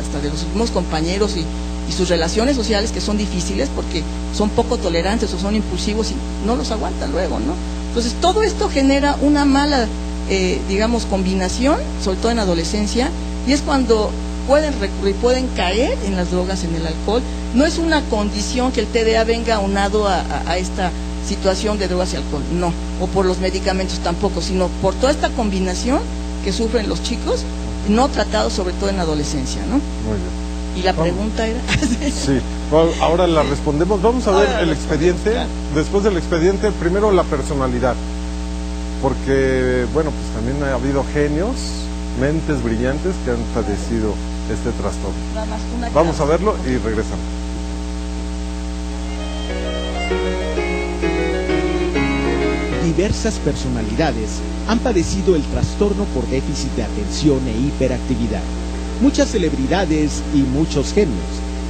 hasta de los mismos compañeros y sus relaciones sociales, que son difíciles porque son poco tolerantes o son impulsivos y no los aguantan luego, ¿no? Entonces todo esto genera una mala combinación, sobre todo en adolescencia, y es cuando pueden recurrir, pueden caer en las drogas, en el alcohol. No es una condición que el TDA venga aunado a esta situación de drogas y alcohol, no, o por los medicamentos tampoco, sino por toda esta combinación que sufren los chicos, no tratados sobre todo en adolescencia, ¿no? Muy bien. Y la pregunta era... Sí, ahora la respondemos. Vamos a ver el expediente. Después del expediente, primero la personalidad, porque, bueno, pues también ha habido genios, mentes brillantes que han padecido este trastorno. Vamos a verlo y regresamos. Diversas personalidades han padecido el trastorno por déficit de atención e hiperactividad. Muchas celebridades y muchos genios.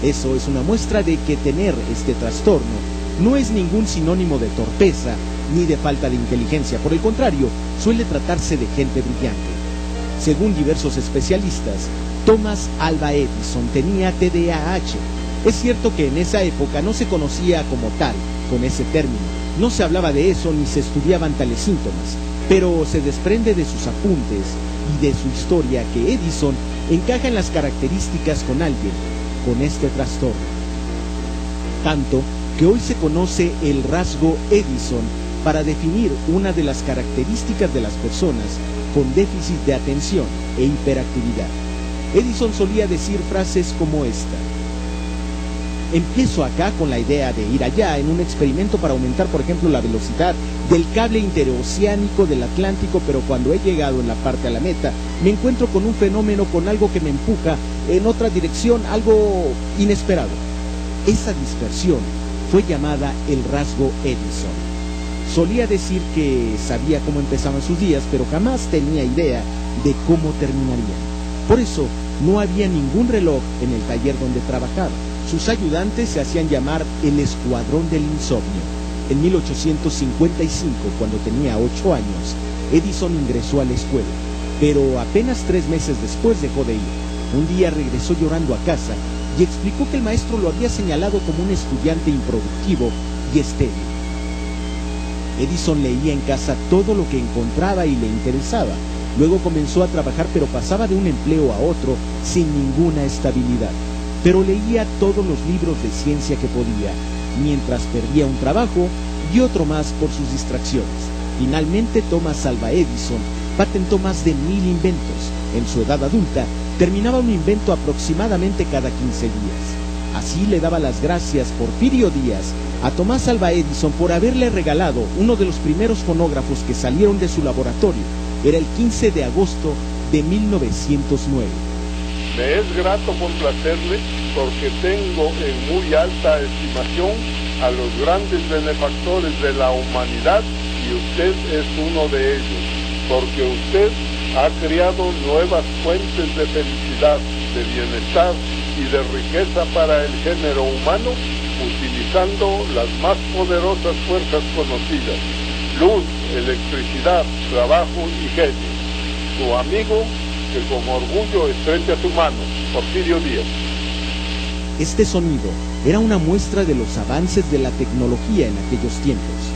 Eso es una muestra de que tener este trastorno no es ningún sinónimo de torpeza ni de falta de inteligencia. Por el contrario, suele tratarse de gente brillante. Según diversos especialistas, Thomas Alva Edison tenía TDAH. Es cierto que en esa época no se conocía como tal, con ese término. No se hablaba de eso ni se estudiaban tales síntomas, pero se desprende de sus apuntes y de su historia que Edison encaja en las características con alguien con este trastorno. Tanto que hoy se conoce el rasgo Edison para definir una de las características de las personas con déficit de atención e hiperactividad. Edison solía decir frases como esta: empiezo acá con la idea de ir allá en un experimento para aumentar, por ejemplo, la velocidad del cable interoceánico del Atlántico, pero cuando he llegado en la parte a la meta, me encuentro con un fenómeno, con algo que me empuja en otra dirección, algo inesperado. Esa dispersión fue llamada el rasgo Edison. Solía decir que sabía cómo empezaban sus días, pero jamás tenía idea de cómo terminarían. Por eso, no había ningún reloj en el taller donde trabajaba. Sus ayudantes se hacían llamar el Escuadrón del Insomnio. En 1855, cuando tenía 8 años, Edison ingresó a la escuela, pero apenas 3 meses después dejó de ir. Un día regresó llorando a casa y explicó que el maestro lo había señalado como un estudiante improductivo y estéril. Edison leía en casa todo lo que encontraba y le interesaba. Luego comenzó a trabajar, pero pasaba de un empleo a otro sin ninguna estabilidad. Pero leía todos los libros de ciencia que podía, mientras perdía un trabajo y otro más por sus distracciones. Finalmente, Thomas Alva Edison patentó más de 1000 inventos. En su edad adulta, terminaba un invento aproximadamente cada 15 días. Así le daba las gracias Porfirio Díaz a Thomas Alva Edison por haberle regalado uno de los primeros fonógrafos que salieron de su laboratorio. Era el 15 de agosto de 1909. Me es grato complacerle porque tengo en muy alta estimación a los grandes benefactores de la humanidad y usted es uno de ellos, porque usted ha creado nuevas fuentes de felicidad, de bienestar y de riqueza para el género humano, utilizando las más poderosas fuerzas conocidas: luz, electricidad, trabajo y genio. Su amigo, que con orgullo estrecha su mano, Porfirio Díaz. Este sonido era una muestra de los avances de la tecnología en aquellos tiempos.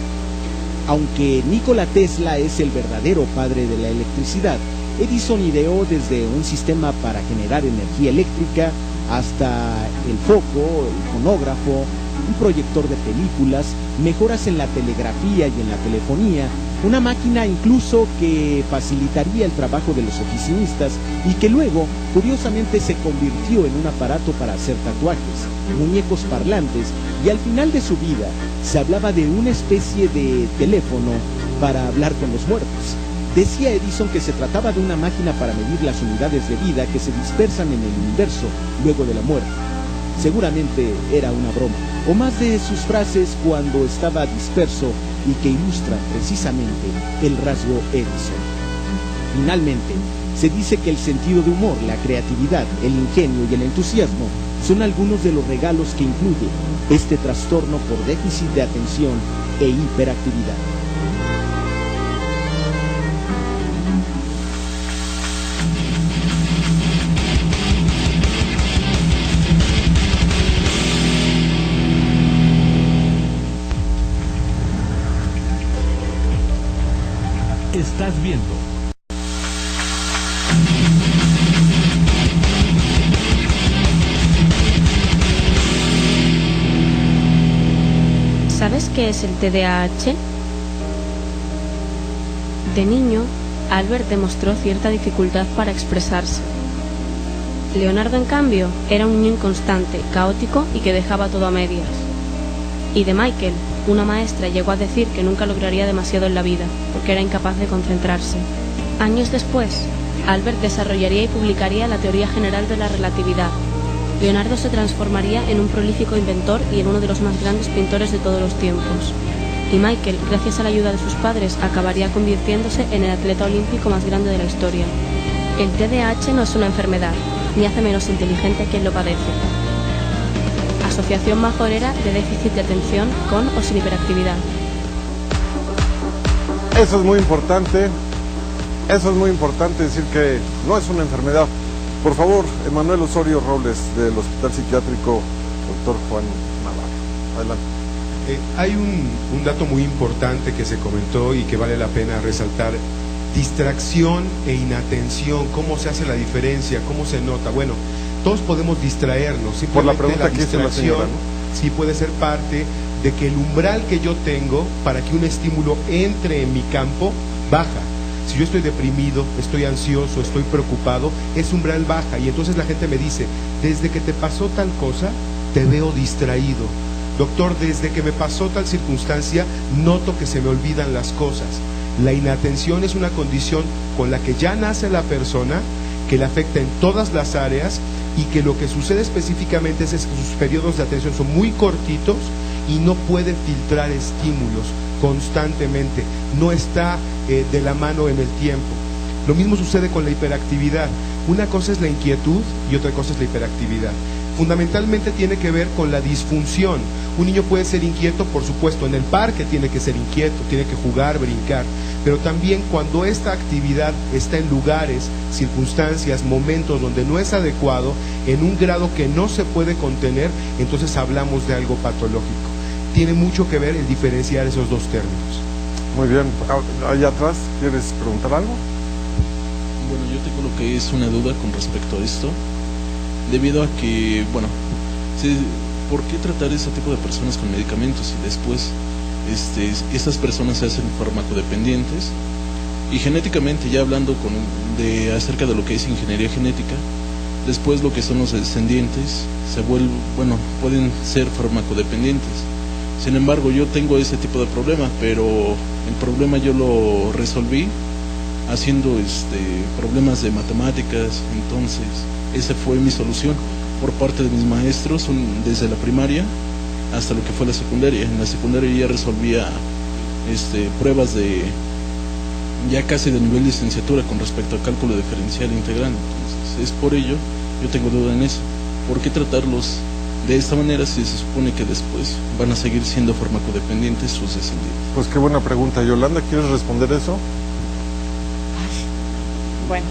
Aunque Nikola Tesla es el verdadero padre de la electricidad, Edison ideó desde un sistema para generar energía eléctrica hasta el foco, el fonógrafo, un proyector de películas, mejoras en la telegrafía y en la telefonía, una máquina incluso que facilitaría el trabajo de los oficinistas y que luego, curiosamente, se convirtió en un aparato para hacer tatuajes, muñecos parlantes, y al final de su vida se hablaba de una especie de teléfono para hablar con los muertos. Decía Edison que se trataba de una máquina para medir las unidades de vida que se dispersan en el universo luego de la muerte. Seguramente era una broma, o más de sus frases cuando estaba disperso y que ilustran precisamente el rasgo Edison. Finalmente, se dice que el sentido de humor, la creatividad, el ingenio y el entusiasmo son algunos de los regalos que incluye este trastorno por déficit de atención e hiperactividad. Estás viendo ¿Sabes qué es el TDAH? De niño, Albert demostró cierta dificultad para expresarse. Leonardo, en cambio, era un niño inconstante, caótico y que dejaba todo a medias. Y de Michael, una maestra llegó a decir que nunca lograría demasiado en la vida, porque era incapaz de concentrarse. Años después, Albert desarrollaría y publicaría la teoría general de la relatividad. Leonardo se transformaría en un prolífico inventor y en uno de los más grandes pintores de todos los tiempos. Y Michael, gracias a la ayuda de sus padres, acabaría convirtiéndose en el atleta olímpico más grande de la historia. El TDAH no es una enfermedad, ni hace menos inteligente a quien lo padece. Asociación Majorera de Déficit de Atención con o sin hiperactividad. Eso es muy importante. Eso es muy importante, decir que no es una enfermedad. Por favor, Emanuel Osorio Robles, del Hospital Psiquiátrico Dr. Juan Navarro. Adelante. Hay un dato muy importante que se comentó y que vale la pena resaltar. Distracción e inatención, ¿cómo se hace la diferencia? ¿Cómo se nota? Bueno, todos podemos distraernos. Por la pregunta que hizo la señora, ¿no? Sí puede ser parte de que el umbral que yo tengo para que un estímulo entre en mi campo baja. Si yo estoy deprimido, estoy ansioso, estoy preocupado, ese umbral baja y entonces la gente me dice, desde que te pasó tal cosa, te veo distraído. Doctor, desde que me pasó tal circunstancia, noto que se me olvidan las cosas. La inatención es una condición con la que ya nace la persona, que le afecta en todas las áreas y que lo que sucede específicamente es que sus periodos de atención son muy cortitos y no puede filtrar estímulos constantemente, no está de la mano en el tiempo. Lo mismo sucede con la hiperactividad. Una cosa es la inquietud y otra cosa es la hiperactividad. Fundamentalmente tiene que ver con la disfunción. Un niño puede ser inquieto, por supuesto, en el parque tiene que ser inquieto, tiene que jugar, brincar, pero también cuando esta actividad está en lugares, circunstancias, momentos donde no es adecuado, en un grado que no se puede contener, entonces hablamos de algo patológico. Tiene mucho que ver el diferenciar esos dos términos. Muy bien, allá atrás, ¿quieres preguntar algo? Bueno, yo tengo lo que es una duda con respecto a esto, debido a que, bueno, ¿por qué tratar ese tipo de personas con medicamentos y después estas personas se hacen farmacodependientes? Y genéticamente, ya hablando acerca de lo que es ingeniería genética, después lo que son los descendientes pueden ser farmacodependientes. Sin embargo, yo tengo ese tipo de problema, pero el problema yo lo resolví haciendo problemas de matemáticas. Entonces esa fue mi solución por parte de mis maestros, desde la primaria hasta lo que fue la secundaria. En la secundaria ya resolvía pruebas ya casi de nivel de licenciatura con respecto a cálculo diferencial e integral. Entonces es por ello, yo tengo duda en eso. ¿Por qué tratarlos de esta manera si se supone que después van a seguir siendo farmacodependientes sus descendientes? Pues qué buena pregunta. Yolanda, ¿quieres responder eso? Bueno,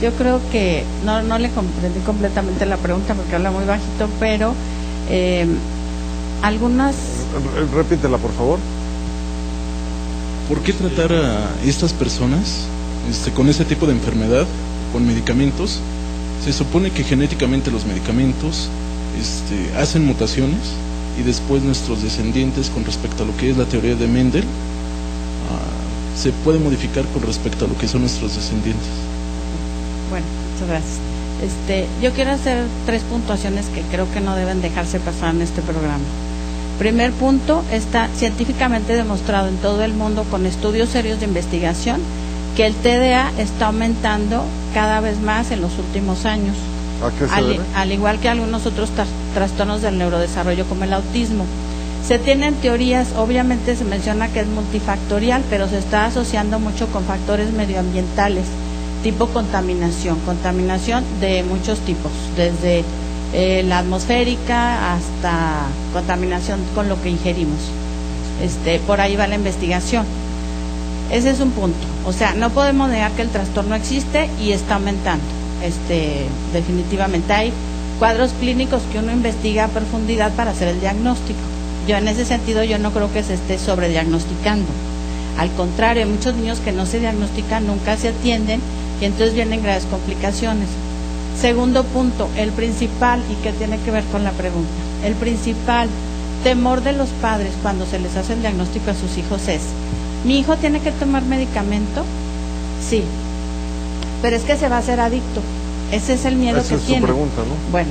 yo creo que no le comprendí completamente la pregunta porque habla muy bajito, pero algunas... Repítela, por favor. ¿Por qué tratar a estas personas con ese tipo de enfermedad, con medicamentos? Se supone que genéticamente los medicamentos hacen mutaciones y después nuestros descendientes, con respecto a lo que es la teoría de Mendel, se puede modificar con respecto a lo que son nuestros descendientes. Bueno, muchas gracias. Yo quiero hacer 3 puntuaciones que creo que no deben dejarse pasar en este programa. Primer punto, está científicamente demostrado en todo el mundo con estudios serios de investigación que el TDA está aumentando cada vez más en los últimos años. ¿A qué se debe? Al igual que algunos otros trastornos del neurodesarrollo como el autismo. Se tienen teorías, obviamente se menciona que es multifactorial, pero se está asociando mucho con factores medioambientales, tipo contaminación de muchos tipos, desde la atmosférica hasta contaminación con lo que ingerimos. Por ahí va la investigación. Ese es un punto. O sea, no podemos negar que el trastorno existe y está aumentando. Definitivamente hay cuadros clínicos que uno investiga a profundidad para hacer el diagnóstico. Yo en ese sentido yo no creo que se esté sobrediagnosticando. Al contrario, hay muchos niños que no se diagnostican, nunca se atienden y entonces vienen graves complicaciones. Segundo punto, el principal, y que tiene que ver con la pregunta, el principal temor de los padres cuando se les hace el diagnóstico a sus hijos es: ¿mi hijo tiene que tomar medicamento? Sí, pero es que se va a hacer adicto. Ese es el miedo que tiene. Esa es su pregunta, ¿no? Bueno,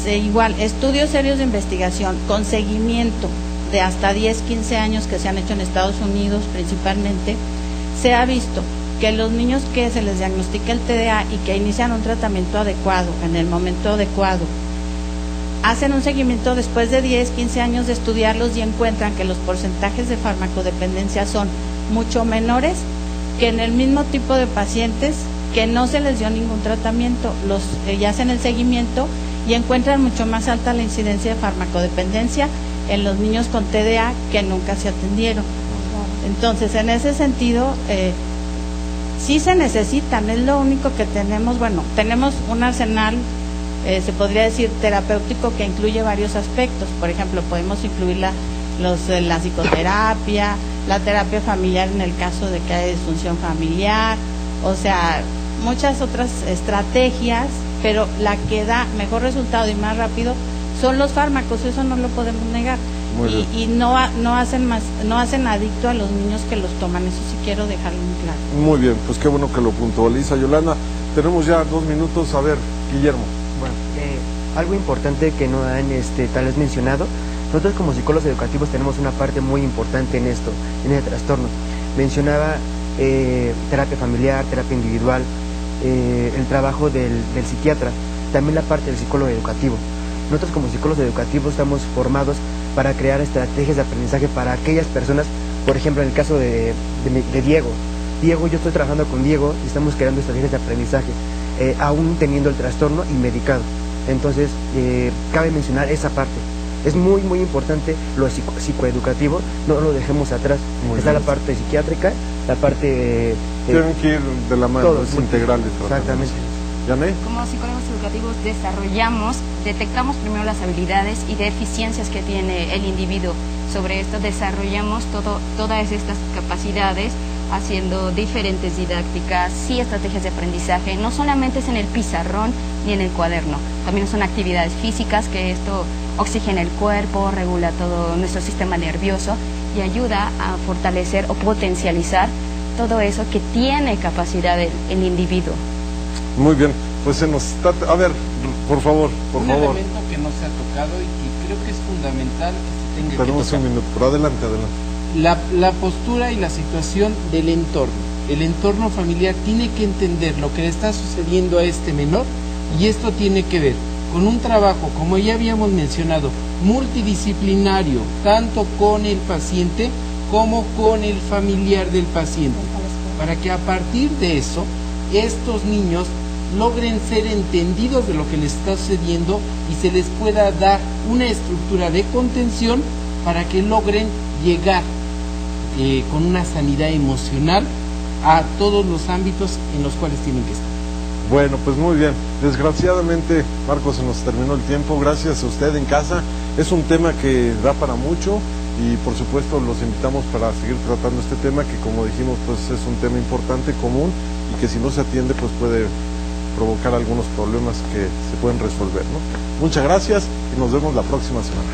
igual, estudios serios de investigación con seguimiento de hasta 10, 15 años que se han hecho en Estados Unidos principalmente, se ha visto que los niños que se les diagnostica el TDA y que inician un tratamiento adecuado, en el momento adecuado, hacen un seguimiento después de 10, 15 años de estudiarlos y encuentran que los porcentajes de farmacodependencia son mucho menores que en el mismo tipo de pacientes que no se les dio ningún tratamiento. Ya hacen el seguimiento y encuentran mucho más alta la incidencia de farmacodependencia en los niños con TDA que nunca se atendieron. Entonces, en ese sentido, sí se necesitan, es lo único que tenemos. Bueno, tenemos un arsenal, se podría decir terapéutico, que incluye varios aspectos. Por ejemplo, podemos incluir la psicoterapia, la terapia familiar en el caso de que haya disfunción familiar, o sea, muchas otras estrategias, pero la que da mejor resultado y más rápido son los fármacos, eso no lo podemos negar. Y no hacen adicto a los niños que los toman, eso sí quiero dejarlo muy claro. Muy bien, pues qué bueno que lo puntualiza Yolanda. Tenemos ya 2 minutos, a ver, Guillermo. Bueno, algo importante que no han tal vez mencionado, nosotros como psicólogos educativos tenemos una parte muy importante en esto, en el trastorno. Mencionaba terapia familiar, terapia individual, el trabajo del psiquiatra, también la parte del psicólogo educativo. Nosotros como psicólogos educativos estamos formados para crear estrategias de aprendizaje para aquellas personas, por ejemplo en el caso de Diego, yo estoy trabajando con Diego y estamos creando estrategias de aprendizaje, aún teniendo el trastorno y medicado. Entonces, cabe mencionar esa parte. Es muy, muy importante lo psicoeducativo, no lo dejemos atrás. Está la parte psiquiátrica, la parte... Tienen que ir de la mano, es integral. Exactamente. ¿Yané? Como psicólogos educativos detectamos primero las habilidades y deficiencias que tiene el individuo. Sobre esto desarrollamos todas estas capacidades haciendo diferentes didácticas y estrategias de aprendizaje. No solamente es en el pizarrón ni en el cuaderno, también son actividades físicas, que esto oxigena el cuerpo, regula todo nuestro sistema nervioso y ayuda a fortalecer o potencializar todo eso que tiene capacidad el individuo. Muy bien, pues se nos está... A ver, por favor. Un elemento que no se ha tocado y que creo que es fundamental que se tenga Tenemos que tocar. un minuto, pero adelante. La postura y la situación del entorno. El entorno familiar tiene que entender lo que le está sucediendo a este menor, y esto tiene que ver con un trabajo, como ya habíamos mencionado, multidisciplinario, tanto con el paciente como con el familiar del paciente, para que a partir de eso estos niños logren ser entendidos de lo que les está sucediendo y se les pueda dar una estructura de contención para que logren llegar con una sanidad emocional a todos los ámbitos en los cuales tienen que estar. Bueno, pues muy bien. Desgraciadamente, Marcos, se nos terminó el tiempo. Gracias a usted en casa. Es un tema que da para mucho y por supuesto los invitamos para seguir tratando este tema que, como dijimos, pues es un tema importante, común, y que si no se atiende pues puede provocar algunos problemas que se pueden resolver, ¿no? Muchas gracias y nos vemos la próxima semana.